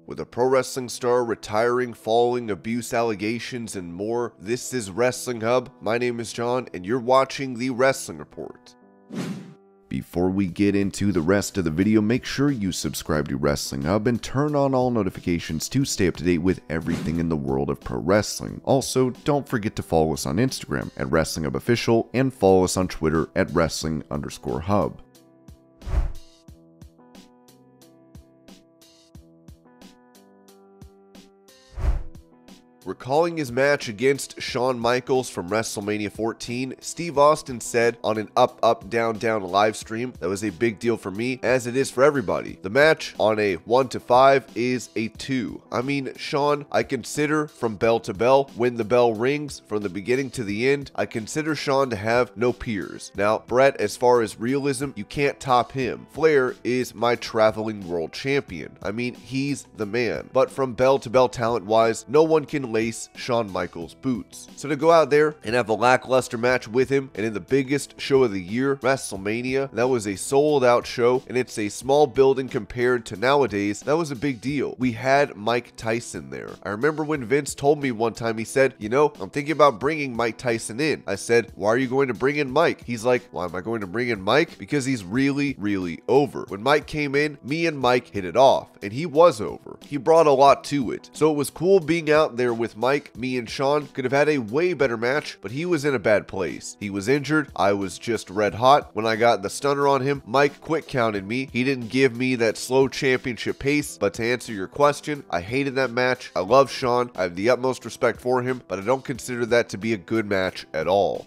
With a pro wrestling star retiring following abuse allegations and more, this is Wrestling Hub. My name is John, and you're watching the Wrestling Report. Before we get into the rest of the video, make sure you subscribe to Wrestling Hub and turn on all notifications to stay up to date with everything in the world of pro wrestling. Also, don't forget to follow us on Instagram at Wrestling Hub Official and follow us on Twitter at Wrestling_Hub. Recalling his match against Shawn Michaels from WrestleMania 14, Steve Austin said on an Up Up Down Down live stream, "That was a big deal for me, as it is for everybody. The match on a 1 to 5 is a 2. I mean, Shawn, I consider from bell to bell, when the bell rings, from the beginning to the end, I consider Shawn to have no peers. Now, Brett, as far as realism, you can't top him. Flair is my traveling world champion. I mean, he's the man. But from bell to bell talent-wise, no one can lace Shawn Michaels' boots. So to go out there and have a lackluster match with him, and in the biggest show of the year, WrestleMania, that was a sold-out show, and it's a small building compared to nowadays, that was a big deal. We had Mike Tyson there. I remember when Vince told me one time, he said, you know, I'm thinking about bringing Mike Tyson in. I said, why are you going to bring in Mike? He's like, why am I going to bring in Mike? Because he's really, really over. When Mike came in, me and Mike hit it off, and he was over. He brought a lot to it. So it was cool being out there with Mike. Me and Shawn could have had a way better match, but he was in a bad place. He was injured. I was just red hot. When I got the stunner on him, Mike quick counted me. He didn't give me that slow championship pace, but to answer your question, I hated that match. I love Shawn. I have the utmost respect for him, but I don't consider that to be a good match at all.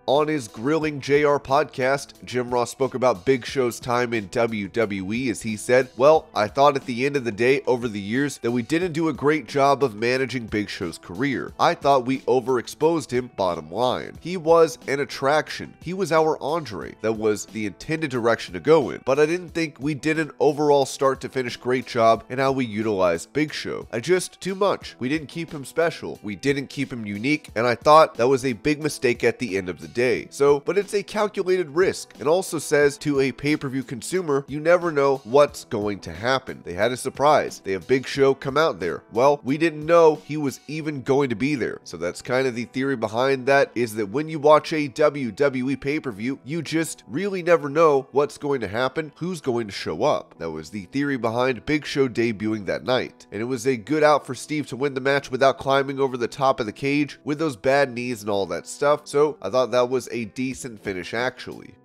On his Grilling JR podcast, Jim Ross spoke about Big Show's time in WWE as he said, well, I thought at the end of the day over the years that we didn't do a great job of managing Big Show's career. I thought we overexposed him, bottom line. He was an attraction. He was our Andre. That was the intended direction to go in. But I didn't think we did an overall start to finish great job in how we utilized Big Show. Too much. We didn't keep him special. We didn't keep him unique, and I thought that was a big mistake at the end of the day. But it's a calculated risk, and also says to a pay-per-view consumer, you never know what's going to happen. They had a surprise. They have Big Show come out there. Well, we didn't know he was even going to be there. So that's kind of the theory behind that, is that when you watch a WWE pay-per-view, you just really never know what's going to happen, who's going to show up. That was the theory behind Big Show debuting that night. And it was a good out for Steve to win the match without climbing over the top of the cage with those bad knees and all that stuff. So I thought that was a decent finish actually.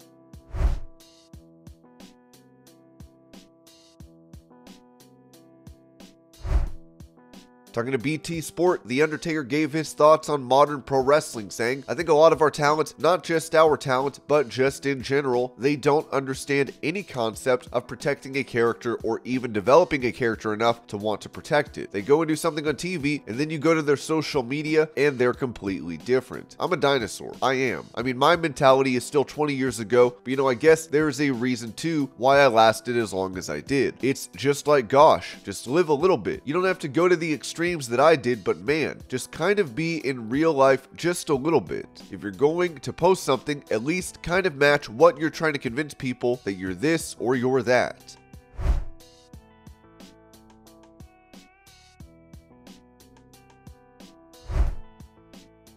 Talking to BT Sport, The Undertaker gave his thoughts on modern pro wrestling, saying, I think a lot of our talent, not just our talent, but just in general, they don't understand any concept of protecting a character or even developing a character enough to want to protect it. They go and do something on TV, and then you go to their social media, and they're completely different. I'm a dinosaur. I am. I mean, my mentality is still 20 years ago, but you know, I guess there's a reason too why I lasted as long as I did. It's just like, gosh, just live a little bit. You don't have to go to the extreme that I did, but man, just kind of be in real life just a little bit. If you're going to post something, at least kind of match what you're trying to convince people that you're this or you're that.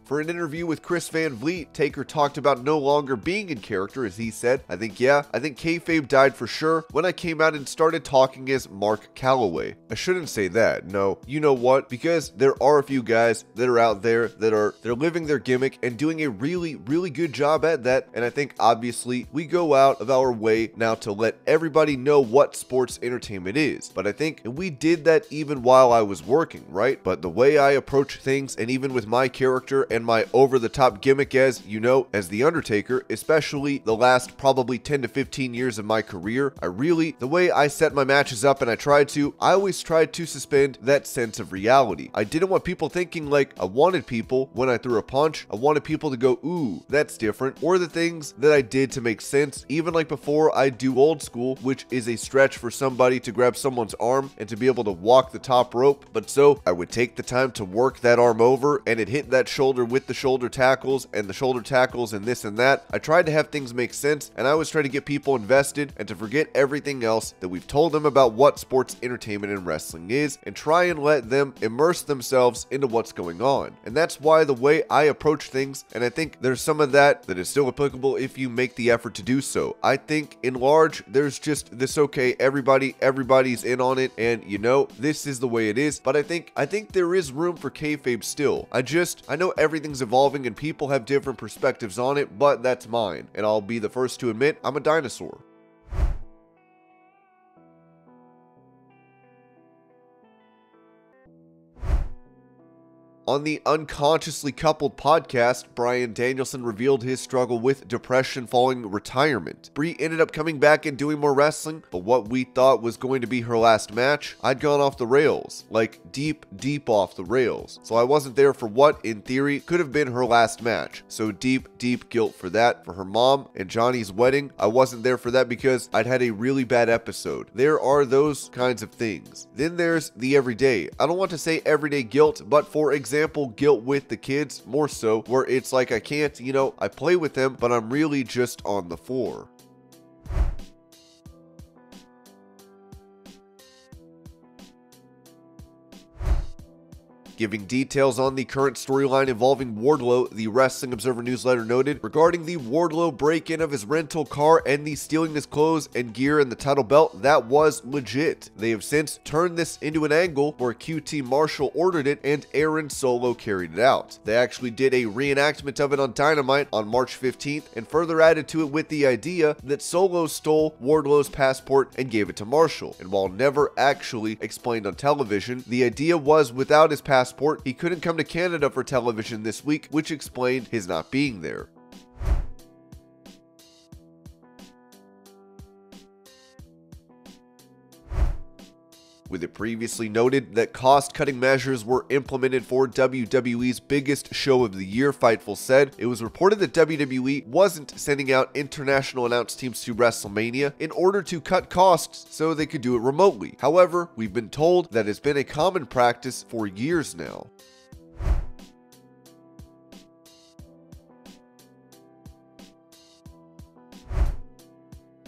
For an interview with Chris Van Vliet, Taker talked about no longer being in character, as he said, I think kayfabe died for sure when I came out and started talking as Mark Calloway. I shouldn't say that, no. You know what? Because there are a few guys that are out there they're living their gimmick and doing a really, really good job at that, and I think obviously we go out of our way now to let everybody know what sports entertainment is. But I think we did that even while I was working, right? But the way I approach things, and even with my character and my over-the-top gimmick as the Undertaker, especially the last probably 10 to 15 years of my career, the way I set my matches up and I always tried to suspend that sense of reality. I didn't want people thinking like I wanted people, when I threw a punch, I wanted people to go, ooh, that's different, or the things that I did to make sense, even like before I do old school, which is a stretch for somebody to grab someone's arm and to be able to walk the top rope, but so I would take the time to work that arm over and it hit that shoulder with the shoulder tackles and the shoulder tackles and this and that. I tried to have things make sense, and I always try to get people invested and to forget everything else that we've told them about what sports entertainment and wrestling is, and try and let them immerse themselves into what's going on. And that's why the way I approach things, and I think there's some of that is still applicable if you make the effort to do so. I think in large, there's just this, okay, everybody's in on it, and you know, this is the way it is. But I think there is room for kayfabe still. I know everything's evolving and people have different perspectives on it, but that's mine, and I'll be the first to admit I'm a dinosaur. On the Unconsciously Coupled podcast, Bryan Danielson revealed his struggle with depression following retirement. Brie ended up coming back and doing more wrestling, but what we thought was going to be her last match, I'd gone off the rails. Like, deep off the rails. So I wasn't there for what, in theory, could have been her last match. So deep guilt for that. For her mom and Johnny's wedding, I wasn't there for that because I'd had a really bad episode. There are those kinds of things. Then there's the everyday. I don't want to say everyday guilt, but for example, guilt with the kids, more so, where it's like I can't, I play with them, but I'm really just on the floor. Giving details on the current storyline involving Wardlow, the Wrestling Observer newsletter noted, regarding the Wardlow break-in of his rental car and the stealing his clothes and gear and the title belt, that was legit. They have since turned this into an angle where QT Marshall ordered it and Aaron Solo carried it out. They actually did a reenactment of it on Dynamite on March 15th and further added to it with the idea that Solo stole Wardlow's passport and gave it to Marshall. And while never actually explained on television, the idea was without his passport, he couldn't come to Canada for television this week, which explained his not being there. With it previously noted that cost-cutting measures were implemented for WWE's biggest show of the year, Fightful said, it was reported that WWE wasn't sending out international announce teams to WrestleMania in order to cut costs so they could do it remotely. However, we've been told that it's been a common practice for years now.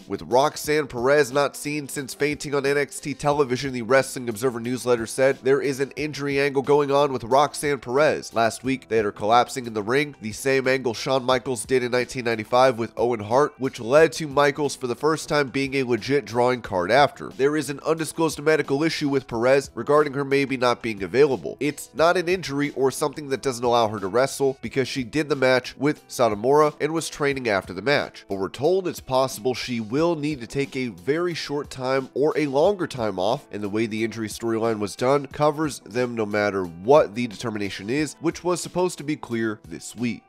With Roxanne Perez not seen since fainting on NXT television, the Wrestling Observer newsletter said there is an injury angle going on with Roxanne Perez. Last week, they had her collapsing in the ring, the same angle Shawn Michaels did in 1995 with Owen Hart, which led to Michaels for the first time being a legit drawing card after. There is an undisclosed medical issue with Perez regarding her maybe not being available. It's not an injury or something that doesn't allow her to wrestle because she did the match with Satomura and was training after the match. But we're told it's possible she will need to take a very short time or a longer time off, and the way the injury storyline was done covers them no matter what the determination is, which was supposed to be clear this week.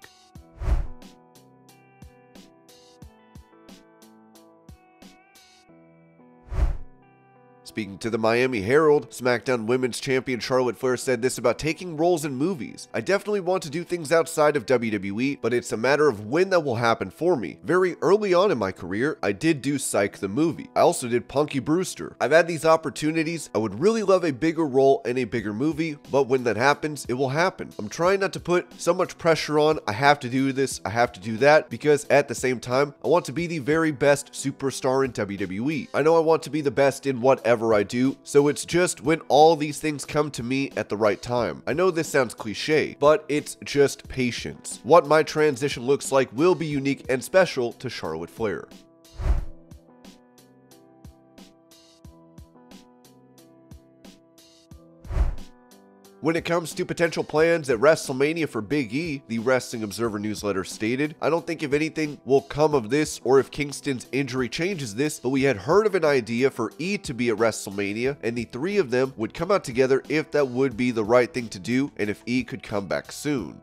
Speaking to the Miami Herald, SmackDown Women's Champion Charlotte Flair said this about taking roles in movies. I definitely want to do things outside of WWE, but it's a matter of when that will happen for me. Very early on in my career, I did do Psych the movie. I also did Punky Brewster. I've had these opportunities. I would really love a bigger role in a bigger movie, but when that happens, it will happen. I'm trying not to put so much pressure on, I have to do this, I have to do that, because at the same time, I want to be the very best superstar in WWE. I know I want to be the best in whatever I do, so it's just when all these things come to me at the right time. I know this sounds cliche, but it's just patience. What my transition looks like will be unique and special to Charlotte Flair. When it comes to potential plans at WrestleMania for Big E, the Wrestling Observer newsletter stated, I don't think if anything will come of this or if Kingston's injury changes this, but we had heard of an idea for E to be at WrestleMania, and the three of them would come out together if that would be the right thing to do and if E could come back soon.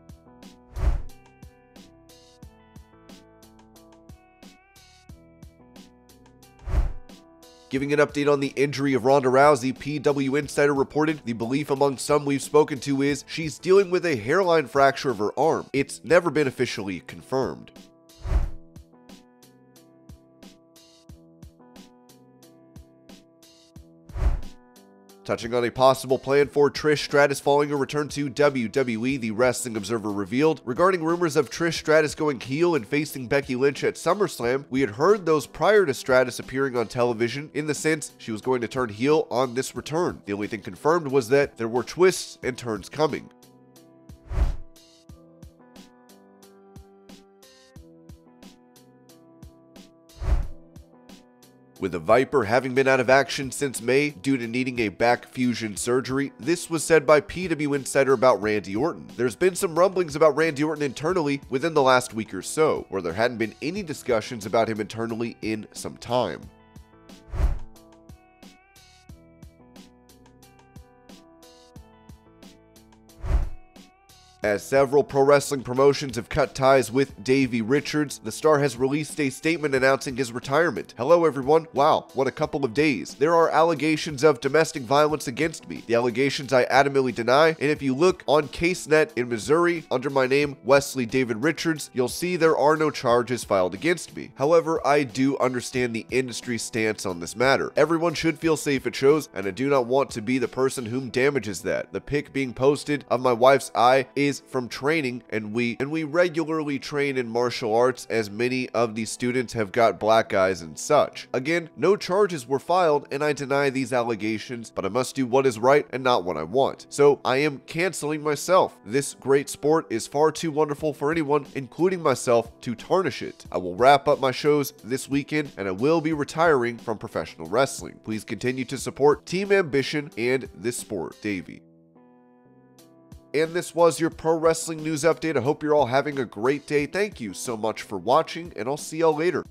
Giving an update on the injury of Ronda Rousey, PW Insider reported the belief among some we've spoken to is she's dealing with a hairline fracture of her arm. It's never been officially confirmed. Touching on a possible plan for Trish Stratus following a return to WWE, the Wrestling Observer revealed, regarding rumors of Trish Stratus going heel and facing Becky Lynch at SummerSlam, we had heard those prior to Stratus appearing on television in the sense she was going to turn heel on this return. The only thing confirmed was that there were twists and turns coming. With the Viper having been out of action since May due to needing a back fusion surgery, this was said by PW Insider about Randy Orton. There's been some rumblings about Randy Orton internally within the last week or so, where there hadn't been any discussions about him internally in some time. As several pro wrestling promotions have cut ties with Davey Richards, the star has released a statement announcing his retirement. Hello everyone, wow, what a couple of days. There are allegations of domestic violence against me. The allegations I adamantly deny, and if you look on CaseNet in Missouri under my name, Wesley David Richards, you'll see there are no charges filed against me. However, I do understand the industry stance on this matter. Everyone should feel safe at shows, and I do not want to be the person whom damages that. The pic being posted of my wife's eye is from training, and we regularly train in martial arts, as many of these students have got black eyes and such. Again, no charges were filed, and I deny these allegations, but I must do what is right and not what I want. So I am canceling myself. This great sport is far too wonderful for anyone, including myself, to tarnish it. I will wrap up my shows this weekend, and I will be retiring from professional wrestling. Please continue to support Team Ambition and this sport. Davey. And this was your pro wrestling news update. I hope you're all having a great day. Thank you so much for watching, and I'll see y'all later.